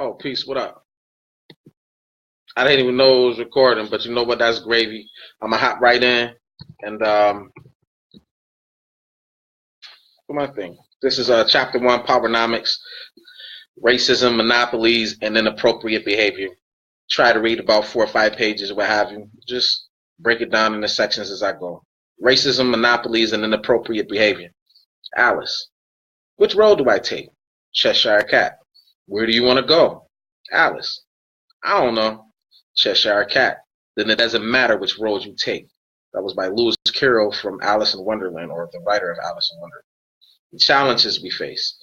Oh, peace. What up? I didn't even know it was recording, but you know what? That's gravy. I'm gonna hop right in and do my thing. This is chapter 1, Powernomics, racism, monopolies, and inappropriate behavior. Try to read about 4 or 5 pages, what have you. Just break it down into sections as I go. Racism, monopolies, and inappropriate behavior. Alice, which road do I take? Cheshire Cat. Where do you want to go? Alice, I don't know. Cheshire Cat. Then it doesn't matter which road you take. That was by Lewis Carroll from Alice in Wonderland, or the writer of Alice in Wonderland. The challenges we face.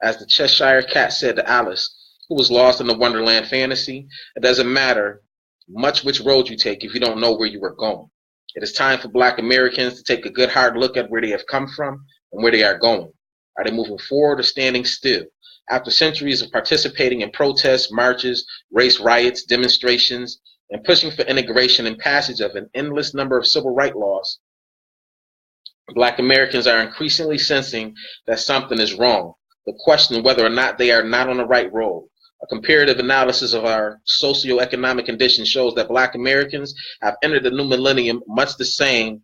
As the Cheshire Cat said to Alice, who was lost in the Wonderland fantasy, it doesn't matter much which road you take if you don't know where you are going. It is time for Black Americans to take a good hard look at where they have come from and where they are going. Are they moving forward or standing still? After centuries of participating in protests, marches, race riots, demonstrations, and pushing for integration and passage of an endless number of civil rights laws, Black Americans are increasingly sensing that something is wrong. The question whether or not they are not on the right road. A comparative analysis of our socioeconomic conditions shows that Black Americans have entered the new millennium much the same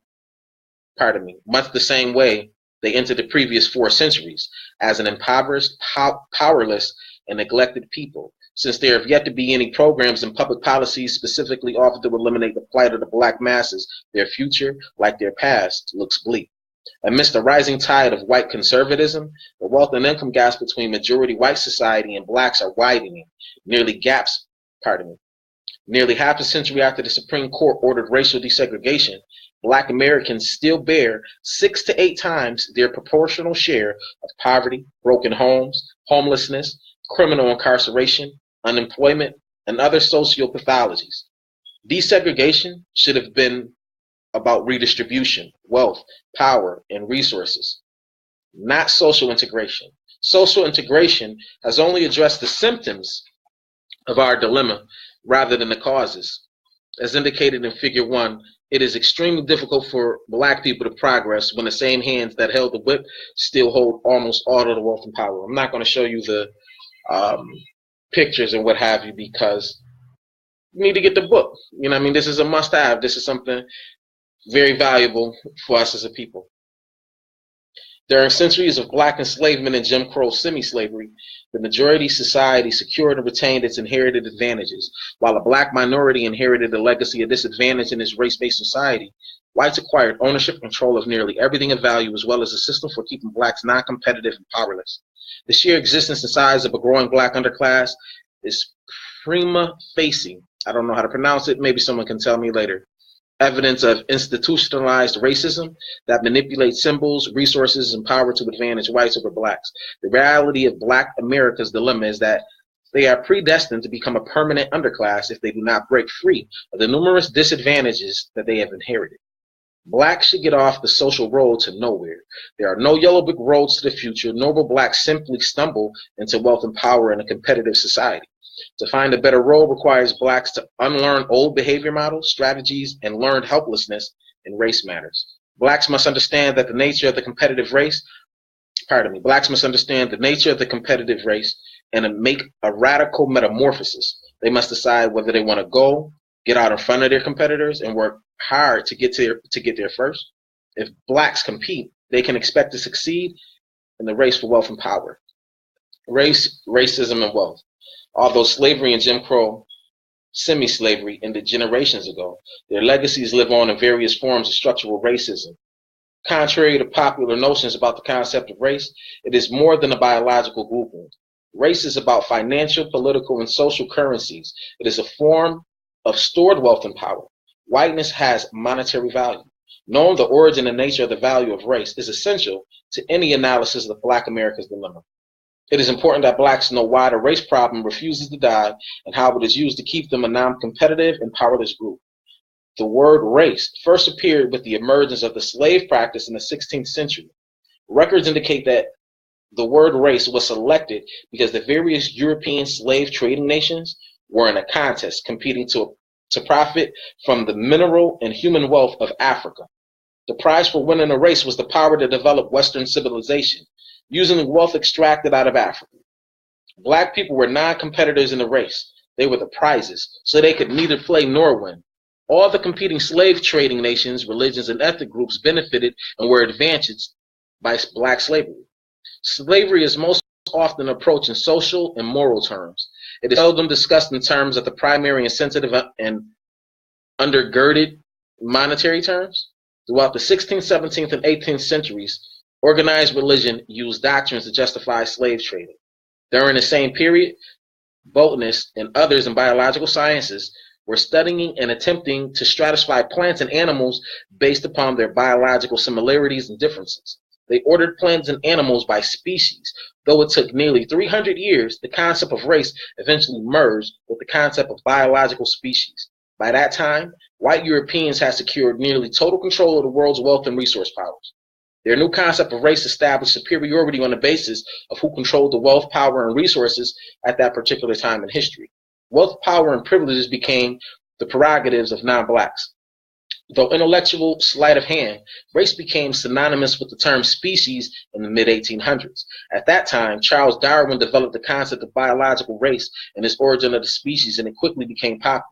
way they entered the previous 4 centuries, as an impoverished, powerless, and neglected people, since there have yet to be any programs and public policies specifically offered to eliminate the plight of the Black masses. Their future, like their past, looks bleak. Amidst the rising tide of white conservatism, the wealth and income gaps between majority white society and Blacks are widening. Nearly half a century after the Supreme Court ordered racial desegregation, Black Americans still bear 6 to 8 times their proportional share of poverty, broken homes, homelessness, criminal incarceration, unemployment, and other sociopathologies. Desegregation should have been about redistribution, wealth, power, and resources, not social integration. Social integration has only addressed the symptoms of our dilemma rather than the causes. As indicated in Figure 1, it is extremely difficult for Black people to progress when the same hands that held the whip still hold almost all of the wealth and power. I'm not going to show you the pictures and what have you, because you need to get the book. You know what I mean? This is a must-have. This is something very valuable for us as a people. During centuries of Black enslavement and Jim Crow semi-slavery, the majority society secured and retained its inherited advantages, while a Black minority inherited the legacy of disadvantage in its race-based society. Whites acquired ownership and control of nearly everything of value, as well as a system for keeping Blacks non-competitive and powerless. The sheer existence and size of a growing Black underclass is prima facie, I don't know how to pronounce it, maybe someone can tell me later, evidence of institutionalized racism that manipulates symbols, resources, and power to advantage whites over Blacks. The reality of Black America's dilemma is that they are predestined to become a permanent underclass if they do not break free of the numerous disadvantages that they have inherited. Blacks should get off the social road to nowhere. There are no yellow brick roads to the future, nor will Blacks simply stumble into wealth and power in a competitive society. To find a better road requires Blacks to unlearn old behavior models, strategies, and learned helplessness in race matters. Blacks must understand that the nature of the competitive race, Blacks must understand the nature of the competitive race and make a radical metamorphosis. They must decide whether they want to get out in front of their competitors and work hard to get there first. If Blacks compete, they can expect to succeed in the race for wealth and power. Race, racism, and wealth. Although slavery and Jim Crow semi-slavery ended generations ago, their legacies live on in various forms of structural racism. Contrary to popular notions about the concept of race, it is more than a biological grouping. Race is about financial, political, and social currencies. It is a form of stored wealth and power. Whiteness has monetary value. Knowing the origin and nature of the value of race is essential to any analysis of Black America's dilemma. It is important that Blacks know why the race problem refuses to die and how it is used to keep them a non-competitive and powerless group. The word race first appeared with the emergence of the slave practice in the 16th century. Records indicate that the word race was selected because the various European slave trading nations were in a contest competing to profit from the mineral and human wealth of Africa. The prize for winning a race was the power to develop Western civilization, using the wealth extracted out of Africa. Black people were non-competitors in the race. They were the prizes, so they could neither play nor win. All the competing slave trading nations, religions, and ethnic groups benefited and were advantaged by black slavery. Slavery is most often approached in social and moral terms. It is seldom discussed in terms of the primary incentive and undergirded monetary terms. Throughout the 16th, 17th, and 18th centuries, organized religion used doctrines to justify slave trading. During the same period, botanists and others in biological sciences were studying and attempting to stratify plants and animals based upon their biological similarities and differences. They ordered plants and animals by species. Though it took nearly 300 years, the concept of race eventually merged with the concept of biological species. By that time, white Europeans had secured nearly total control of the world's wealth and resource powers. Their new concept of race established superiority on the basis of who controlled the wealth, power, and resources at that particular time in history. Wealth, power, and privileges became the prerogatives of non-blacks. Though intellectual sleight of hand, race became synonymous with the term species in the mid-1800s. At that time, Charles Darwin developed the concept of biological race and its origin of the species, and it quickly became popular.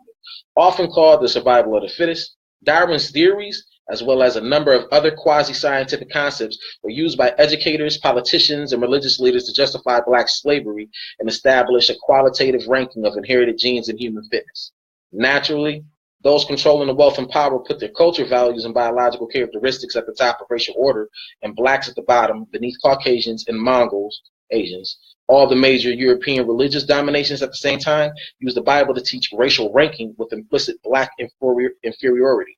Often called the survival of the fittest, Darwin's theories, as well as a number of other quasi-scientific concepts, were used by educators, politicians, and religious leaders to justify black slavery and establish a qualitative ranking of inherited genes and human fitness. Naturally, those controlling the wealth and power put their culture, values, and biological characteristics at the top of racial order, and blacks at the bottom, beneath Caucasians and Mongols, Asians. All the major European religious dominations at the same time used the Bible to teach racial ranking with implicit black inferiority.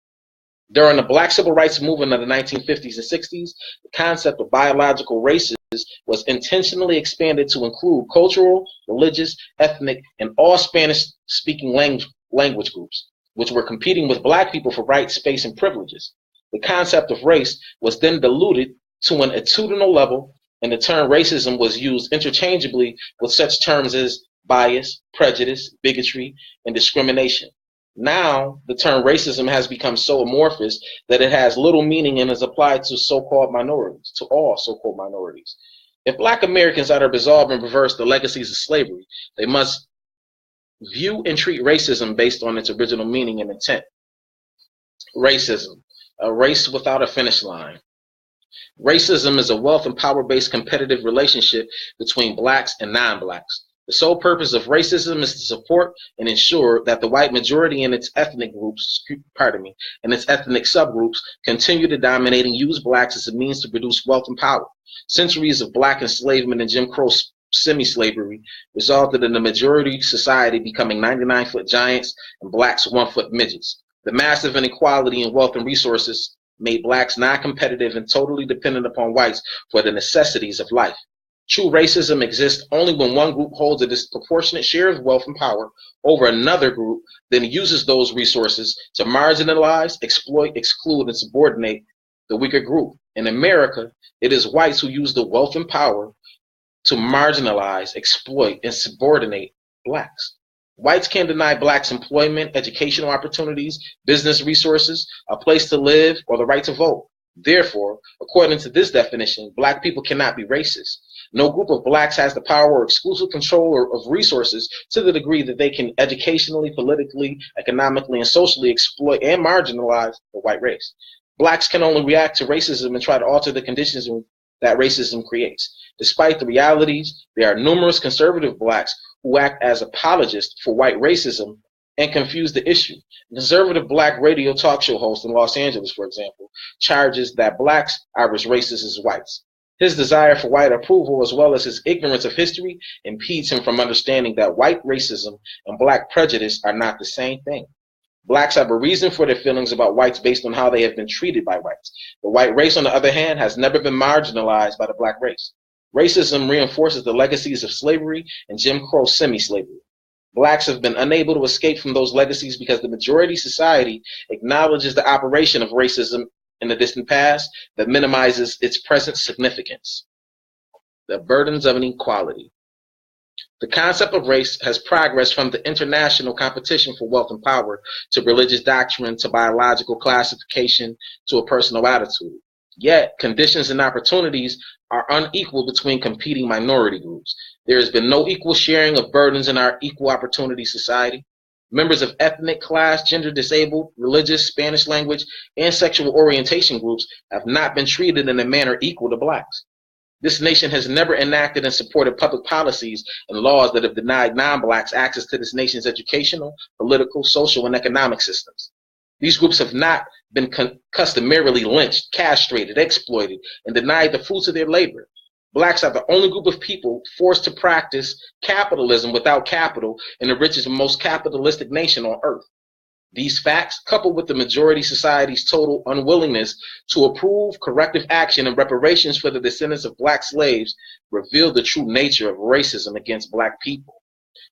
During the Black Civil Rights Movement of the 1950s and 60s, the concept of biological races was intentionally expanded to include cultural, religious, ethnic, and all Spanish-speaking language groups, which were competing with black people for rights, space, and privileges. The concept of race was then diluted to an attitudinal level, and the term racism was used interchangeably with such terms as bias, prejudice, bigotry, and discrimination. Now, the term racism has become so amorphous that it has little meaning and is applied to so-called minorities, to all so-called minorities. If black Americans are to resolve and reverse the legacies of slavery, they must view and treat racism based on its original meaning and intent. Racism, a race without a finish line. Racism is a wealth and power-based competitive relationship between blacks and non-blacks. The sole purpose of racism is to support and ensure that the white majority and its ethnic subgroups continue to dominate and use blacks as a means to produce wealth and power. Centuries of black enslavement and Jim Crow semi-slavery resulted in the majority society becoming 99-foot giants and blacks 1-foot midgets. The massive inequality in wealth and resources made blacks non-competitive and totally dependent upon whites for the necessities of life. True racism exists only when one group holds a disproportionate share of wealth and power over another group, then uses those resources to marginalize, exploit, exclude, and subordinate the weaker group. In America, it is whites who use the wealth and power to marginalize, exploit, and subordinate blacks. Whites can deny blacks employment, educational opportunities, business resources, a place to live, or the right to vote. Therefore, according to this definition, black people cannot be racist. No group of blacks has the power or exclusive control of resources to the degree that they can educationally, politically, economically, and socially exploit and marginalize the white race. Blacks can only react to racism and try to alter the conditions that racism creates. Despite the realities, there are numerous conservative blacks who act as apologists for white racism and confuse the issue. A conservative black radio talk show host in Los Angeles, for example, charges that blacks are as racist as whites. His desire for white approval, as well as his ignorance of history, impedes him from understanding that white racism and black prejudice are not the same thing. Blacks have a reason for their feelings about whites based on how they have been treated by whites. The white race, on the other hand, has never been marginalized by the black race. Racism reinforces the legacies of slavery and Jim Crow semi-slavery. Blacks have been unable to escape from those legacies because the majority society acknowledges the operation of racism in the distant past that minimizes its present significance. The burdens of inequality. The concept of race has progressed from the international competition for wealth and power to religious doctrine to biological classification to a personal attitude. Yet, conditions and opportunities are unequal between competing minority groups. There has been no equal sharing of burdens in our equal opportunity society. Members of ethnic, class, gender disabled, religious, Spanish language, and sexual orientation groups have not been treated in a manner equal to blacks. This nation has never enacted and supported public policies and laws that have denied non-blacks access to this nation's educational, political, social, and economic systems. These groups have not been customarily lynched, castrated, exploited, and denied the fruits of their labor. Blacks are the only group of people forced to practice capitalism without capital in the richest and most capitalistic nation on earth. These facts, coupled with the majority society's total unwillingness to approve corrective action and reparations for the descendants of black slaves, reveal the true nature of racism against black people.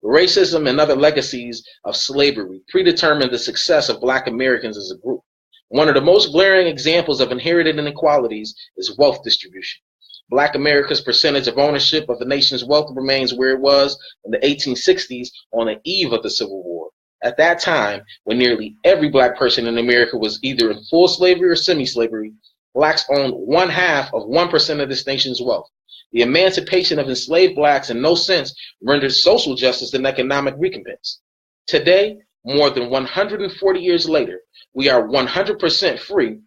Racism and other legacies of slavery predetermined the success of black Americans as a group. One of the most glaring examples of inherited inequalities is wealth distribution. Black America's percentage of ownership of the nation's wealth remains where it was in the 1860s on the eve of the Civil War. At that time, when nearly every black person in America was either in full slavery or semi-slavery, blacks owned 0.5% of this nation's wealth. The emancipation of enslaved blacks in no sense rendered social justice an economic recompense. Today, more than 140 years later, we are 100% free,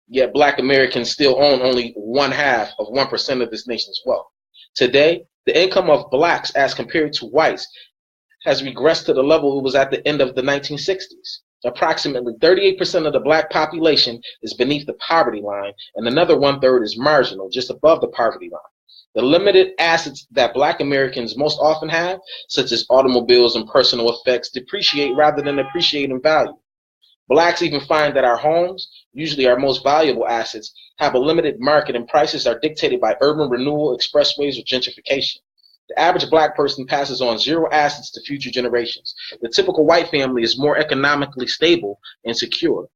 yet black Americans still own only 0.5% of this nation's wealth. Today, the income of blacks as compared to whites has regressed to the level it was at the end of the 1960s. Approximately 38% of the black population is beneath the poverty line, and another 1/3 is marginal, just above the poverty line. The limited assets that black Americans most often have, such as automobiles and personal effects, depreciate rather than appreciate in value. Blacks even find that our homes, usually our most valuable assets, have a limited market and prices are dictated by urban renewal, expressways, or gentrification. The average black person passes on 0 assets to future generations. The typical white family is more economically stable and secure.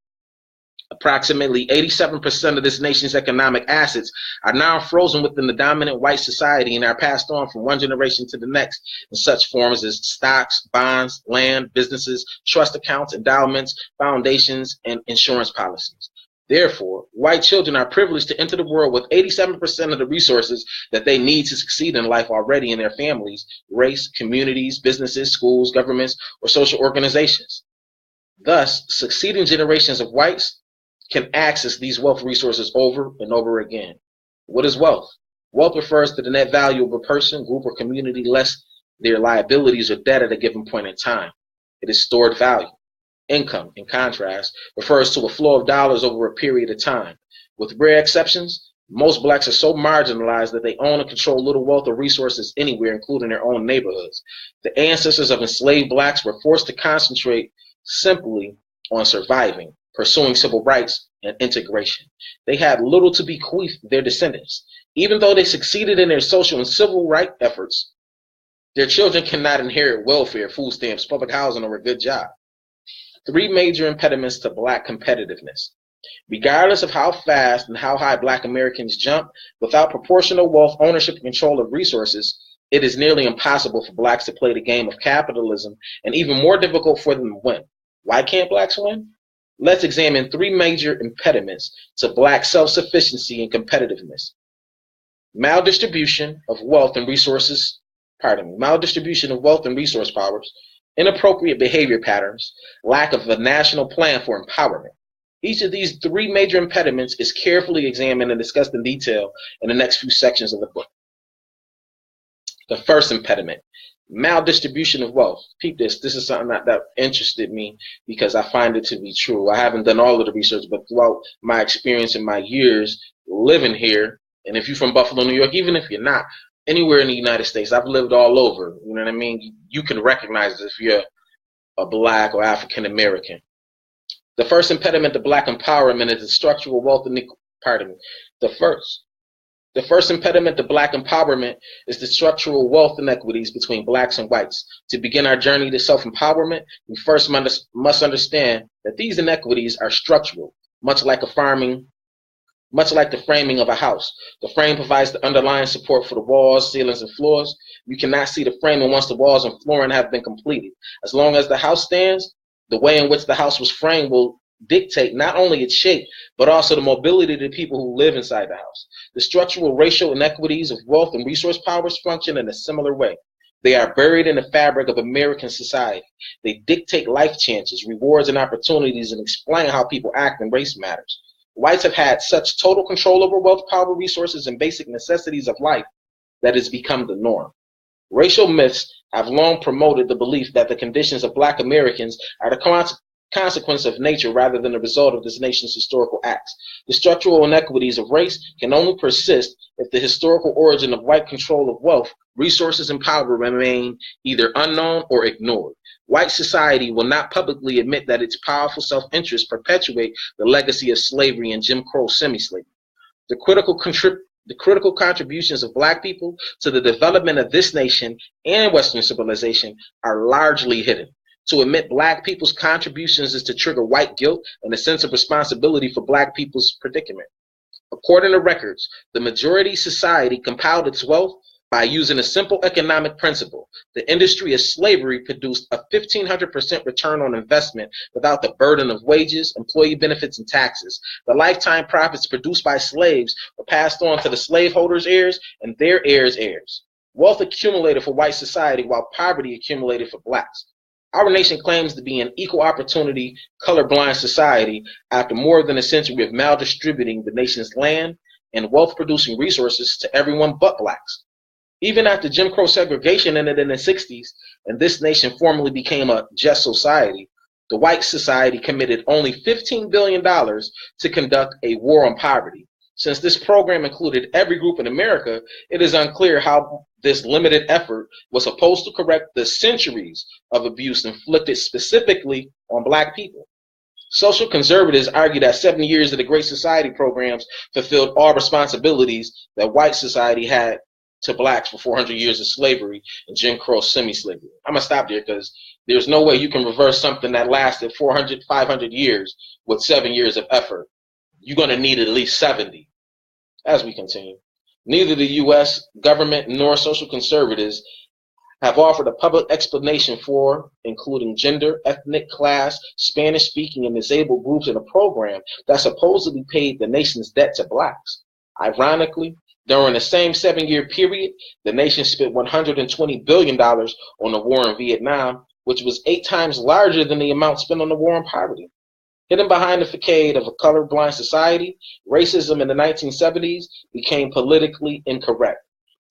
Approximately 87% of this nation's economic assets are now frozen within the dominant white society and are passed on from one generation to the next in such forms as stocks, bonds, land, businesses, trust accounts, endowments, foundations, and insurance policies. Therefore, white children are privileged to enter the world with 87% of the resources that they need to succeed in life already in their families, race, communities, businesses, schools, governments, or social organizations. Thus, succeeding generations of whites can access these wealth resources over and over again. What is wealth? Wealth refers to the net value of a person, group, or community less their liabilities or debt at a given point in time. It is stored value. Income, in contrast, refers to a flow of dollars over a period of time. With rare exceptions, most blacks are so marginalized that they own and control little wealth or resources anywhere, including their own neighborhoods. The ancestors of enslaved blacks were forced to concentrate simply on surviving, pursuing civil rights, and integration. They had little to bequeath their descendants. Even though they succeeded in their social and civil rights efforts, their children cannot inherit welfare, food stamps, public housing, or a good job. 3 major impediments to black competitiveness. Regardless of how fast and how high black Americans jump, without proportional wealth, ownership, and control of resources, it is nearly impossible for blacks to play the game of capitalism and even more difficult for them to win. Why can't blacks win? Let's examine 3 major impediments to black self-sufficiency and competitiveness. Maldistribution of wealth and resource powers, inappropriate behavior patterns, lack of a national plan for empowerment. Each of these 3 major impediments is carefully examined and discussed in detail in the next few sections of the book. The first impediment, maldistribution of wealth. Peep this. This is something that interested me because I find it to be true. I haven't done all of the research, but throughout my experience in my years living here, and if you're from Buffalo, New York, even if you're not, anywhere in the United States, I've lived all over. You know what I mean? You can recognize it if you're a black or African American. The first impediment to black empowerment is the structural wealth The first impediment to black empowerment is the structural wealth inequities between blacks and whites. To begin our journey to self-empowerment, we first must understand that these inequities are structural, much like the framing of a house. The frame provides the underlying support for the walls, ceilings, and floors. You cannot see the framing once the walls and flooring have been completed. As long as the house stands, the way in which the house was framed will dictate not only its shape, but also the mobility of the people who live inside the house. The structural racial inequities of wealth and resource powers function in a similar way. They are buried in the fabric of American society. They dictate life chances, rewards, and opportunities, and explain how people act in race matters. Whites have had such total control over wealth, power, resources, and basic necessities of life that it's become the norm. Racial myths have long promoted the belief that the conditions of Black Americans are the consequence of nature rather than the result of this nation's historical acts. The structural inequities of race can only persist if the historical origin of white control of wealth, resources, and power remain either unknown or ignored. White society will not publicly admit that its powerful self-interest perpetuate the legacy of slavery and Jim Crow semi-slavery. The critical contributions of Black people to the development of this nation and Western civilization are largely hidden. To admit Black people's contributions is to trigger white guilt and a sense of responsibility for Black people's predicament. According to records, the majority society compiled its wealth by using a simple economic principle. The industry of slavery produced a 1,500% return on investment without the burden of wages, employee benefits, and taxes. The lifetime profits produced by slaves were passed on to the slaveholders' heirs and their heirs' heirs. Wealth accumulated for white society while poverty accumulated for Blacks. Our nation claims to be an equal opportunity, colorblind society after more than a century of maldistributing the nation's land and wealth-producing resources to everyone but Blacks. Even after Jim Crow segregation ended in the 60s and this nation formally became a just society, the white society committed only $15 billion to conduct a war on poverty. Since this program included every group in America, it is unclear how this limited effort was supposed to correct the centuries of abuse inflicted specifically on Black people. Social conservatives argue that 70 years of the Great Society programs fulfilled all responsibilities that white society had to Blacks for 400 years of slavery and Jim Crow semi-slavery. I'm going to stop there because there's no way you can reverse something that lasted 400, 500 years with 7 years of effort. You're going to need at least 70. As we continue, neither the U.S. government nor social conservatives have offered a public explanation for including gender, ethnic, class, Spanish-speaking, and disabled groups in a program that supposedly paid the nation's debt to Blacks. Ironically, during the same 7-year period, the nation spent $120 billion on the war in Vietnam, which was 8 times larger than the amount spent on the war on poverty. Hidden behind the facade of a colorblind society, racism in the 1970s became politically incorrect.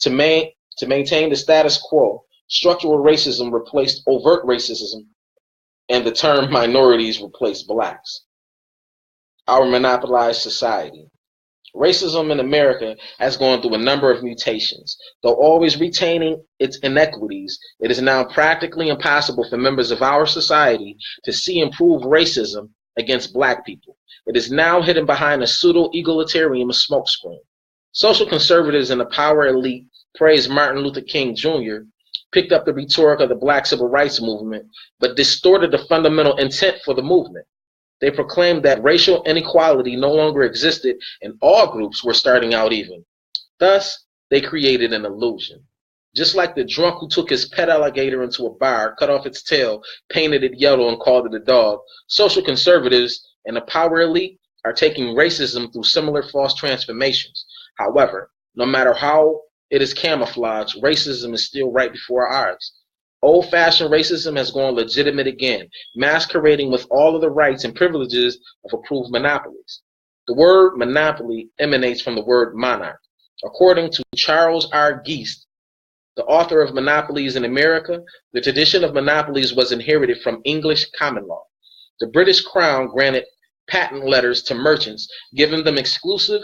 To maintain the status quo, structural racism replaced overt racism, and the term minorities replaced Blacks. Our monopolized society. Racism in America has gone through a number of mutations. Though always retaining its inequities, it is now practically impossible for members of our society to see improved racism against Black people. It is now hidden behind a pseudo-egalitarian smokescreen. Social conservatives and the power elite praise Martin Luther King Jr., picked up the rhetoric of the Black civil rights movement, but distorted the fundamental intent for the movement. They proclaimed that racial inequality no longer existed and all groups were starting out even. Thus, they created an illusion. Just like the drunk who took his pet alligator into a bar, cut off its tail, painted it yellow, and called it a dog, social conservatives and the power elite are taking racism through similar false transformations. However, no matter how it is camouflaged, racism is still right before our eyes. Old-fashioned racism has gone legitimate again, masquerading with all of the rights and privileges of approved monopolies. The word monopoly emanates from the word monarch. According to Charles R. Geist, the author of Monopolies in America, the tradition of monopolies was inherited from English common law. The British Crown granted patent letters to merchants, giving them exclusive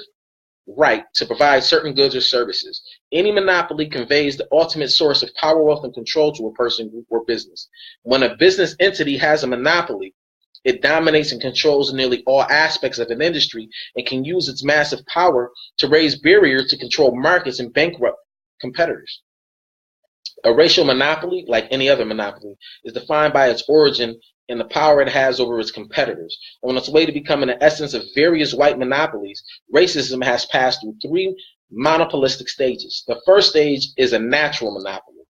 right to provide certain goods or services. Any monopoly conveys the ultimate source of power, wealth, and control to a person, group, or business. When a business entity has a monopoly, it dominates and controls nearly all aspects of an industry and can use its massive power to raise barriers to control markets and bankrupt competitors. A racial monopoly, like any other monopoly, is defined by its origin and the power it has over its competitors. On its way to becoming the essence of various white monopolies, racism has passed through 3 monopolistic stages. The first stage is a natural monopoly.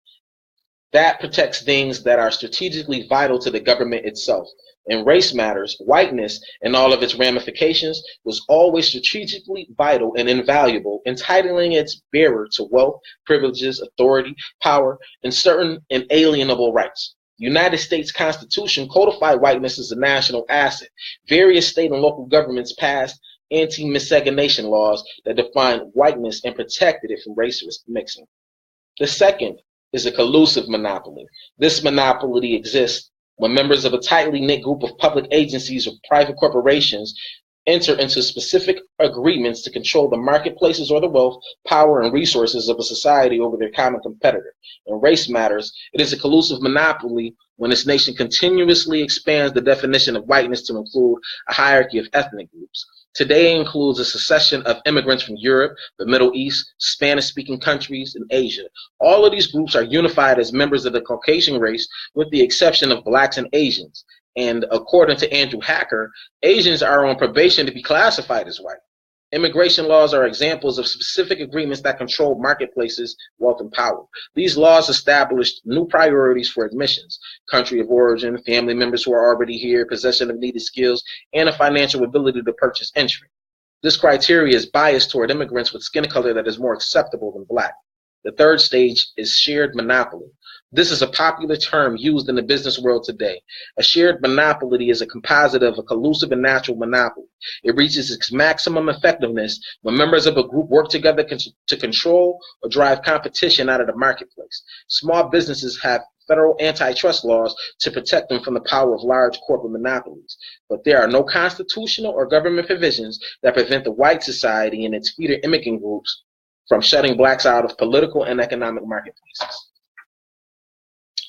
That protects things that are strategically vital to the government itself. In race matters, whiteness and all of its ramifications was always strategically vital and invaluable, entitling its bearer to wealth, privileges, authority, power, and certain inalienable rights. The United States Constitution codified whiteness as a national asset. Various state and local governments passed anti-miscegenation laws that defined whiteness and protected it from racist mixing. The second is a collusive monopoly. This monopoly exists when members of a tightly knit group of public agencies or private corporations enter into specific agreements to control the marketplaces or the wealth, power, and resources of a society over their common competitor. In race matters, it is a collusive monopoly when its nation continuously expands the definition of whiteness to include a hierarchy of ethnic groups. Today includes a succession of immigrants from Europe, the Middle East, Spanish-speaking countries, and Asia. All of these groups are unified as members of the Caucasian race, with the exception of blacks and Asians. And according to Andrew Hacker, Asians are on probation to be classified as white. Immigration laws are examples of specific agreements that control marketplaces, wealth, and power. These laws established new priorities for admissions: country of origin, family members who are already here, possession of needed skills, and a financial ability to purchase entry. This criteria is biased toward immigrants with skin color that is more acceptable than black. The third stage is shared monopoly. This is a popular term used in the business world today. A shared monopoly is a composite of a collusive and natural monopoly. It reaches its maximum effectiveness when members of a group work together to control or drive competition out of the marketplace. Small businesses have federal antitrust laws to protect them from the power of large corporate monopolies. But there are no constitutional or government provisions that prevent the white society and its feeder immigrant groups from shutting blacks out of political and economic marketplaces.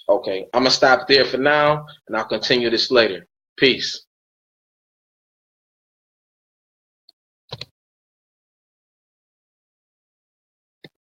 Okay, I'm going to stop there for now, and I'll continue this later. Peace.